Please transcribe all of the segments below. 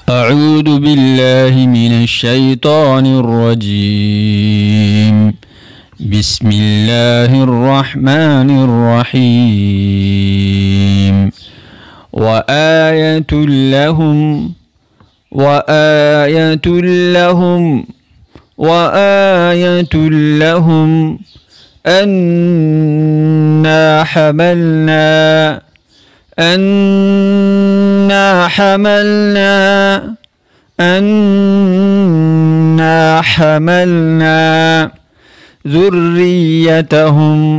أعوذ بالله من الشيطان الرجيم. بسم الله الرحمن الرحيم. وآية لهم أنا حملنا ذريتهم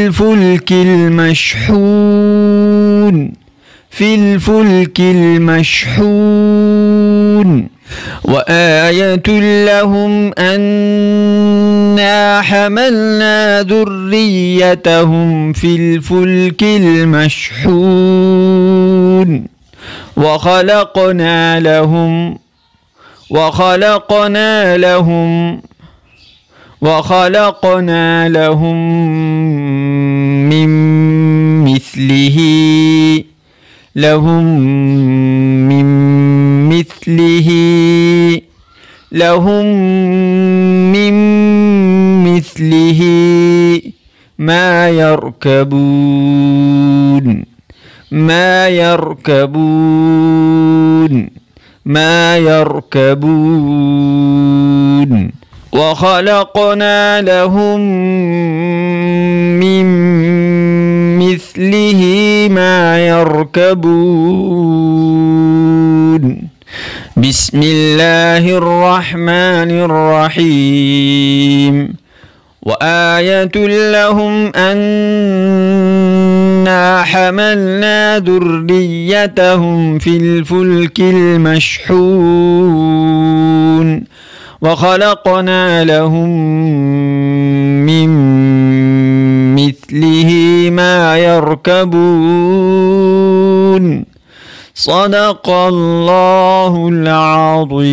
في الفلك المشحون. وآية لهم أنا حملنا ذريتهم في الفلك المشحون وخلقنا لهم من مثله ما يركبون وخلقنا لهم من مثله ما يركبون. بسم الله الرحمن الرحيم. وآية لهم أنا حملنا ذريتهم في الفلك المشحون وخلقنا لهم من مثله ما يركبون. صدق الله العظيم.